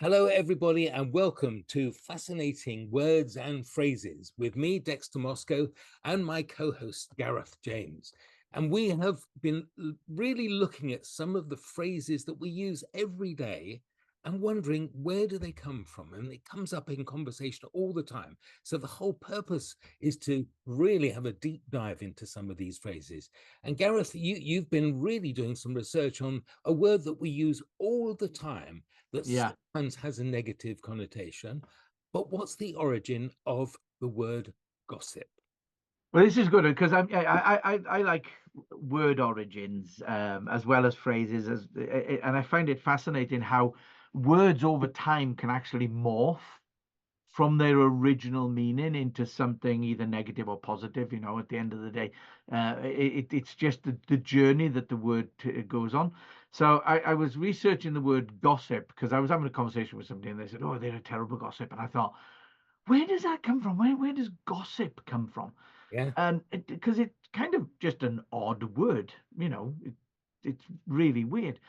Hello, everybody, and welcome to Fascinating Words and Phrases with me, Dexter Moscow, and my co host, Gareth James. And we have been really looking at some of the phrases that we use every day and wondering where do they come from? And it comes up in conversation all the time. So the whole purpose is to really have a deep dive into some of these phrases. And Gareth, you've been really doing some research on a word that we use all the time that Yeah. sometimes has a negative connotation. But what's the origin of the word gossip? Well, this is good because I like word origins as well as phrases and I find it fascinating how words over time can actually morph from their original meaning into something either negative or positive. At the end of the day, it's just the journey that the word goes on. So I was researching the word gossip because I was having a conversation with somebody and they said, "Oh, they're a terrible gossip," and I thought, where does that come from? Where does gossip come from? Yeah. And because it's kind of just an odd word, it's really weird.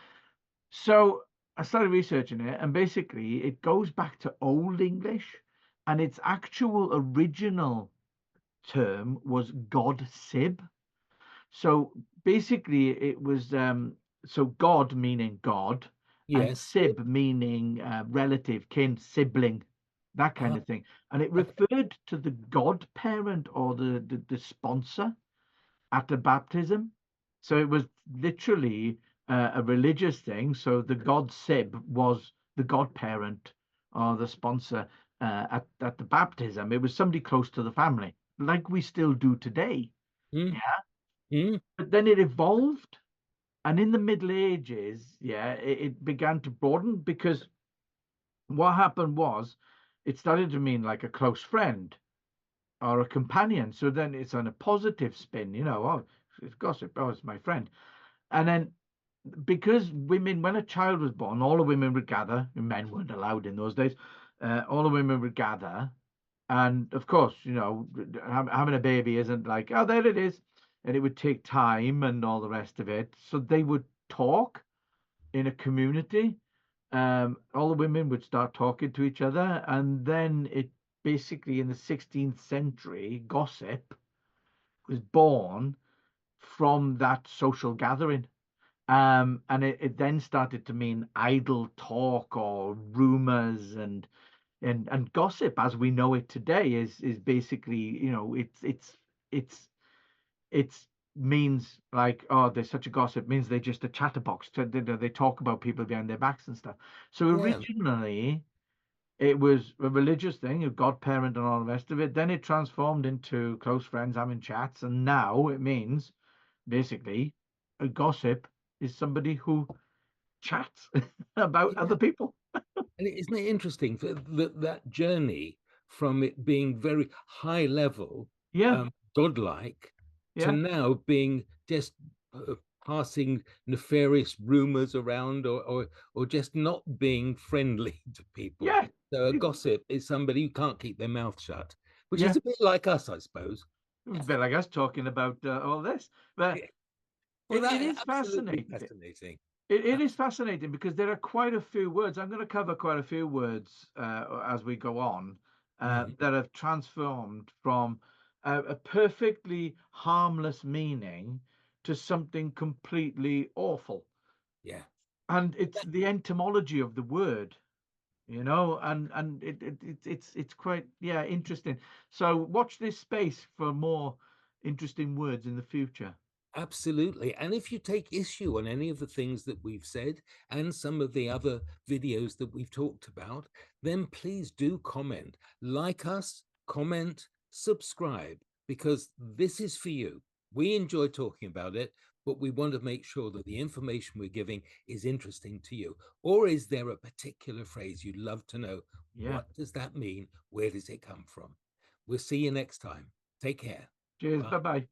So I started researching it, and basically it goes back to Old English, and its actual original term was God sib. So basically it was so God meaning God, and Yes. sib meaning relative, kin, sibling, that kind Uh, of thing. And it okay. referred to the godparent or the sponsor at the baptism. So it was literally a religious thing. So the god sib was the godparent or the sponsor at the baptism. It was somebody close to the family, like we still do today. Mm, Yeah. mm, But then it evolved. And in the Middle Ages, yeah, it began to broaden because what happened was it started to mean like a close friend or a companion. So then it's on a positive spin, oh, it's gossip, oh, it's my friend. And then because women, when a child was born, all the women would gather, and men weren't allowed in those days, all the women would gather. And of course, having a baby isn't like, oh, there it is. And it would take time and all the rest of it. So they would talk in a community. All the women would start talking to each other, and then it basically in the 16th century, gossip was born from that social gathering. And it then started to mean idle talk or rumors and gossip as we know it today is basically, it's it's means like, oh, there's such a gossip means they're just a chatterbox. They talk about people behind their backs and stuff. So yeah. originally it was a religious thing, a godparent and all the rest of it. Then it transformed into close friends having chats, and now it means basically a gossip is somebody who chats about Yeah. other people. And isn't it interesting that journey from it being very high level, Yeah, godlike, to yeah, now being just uh, passing nefarious rumors around or just not being friendly to people. yeah, So a gossip is somebody who can't keep their mouth shut, which is yeah. a bit like us, I suppose. It was a bit like us talking about all this, but Yeah. Well, it that is absolutely fascinating. fascinating. It is fascinating because there are quite a few words. I'm going to cover quite a few words as we go on Mhm. that have transformed from a perfectly harmless meaning to something completely awful. Yeah. And it's the etymology of the word, and it's quite, yeah, interesting. So watch this space for more interesting words in the future. Absolutely. And if you take issue on any of the things that we've said and some of the other videos that we've talked about, then please do comment, like us, comment, subscribe, because this is for you. We enjoy talking about it, but we want to make sure that the information we're giving is interesting to you. Or is there a particular phrase you'd love to know? Yeah. What does that mean? Where does it come from? We'll see you next time. Take care. Cheers. Bye. Bye bye.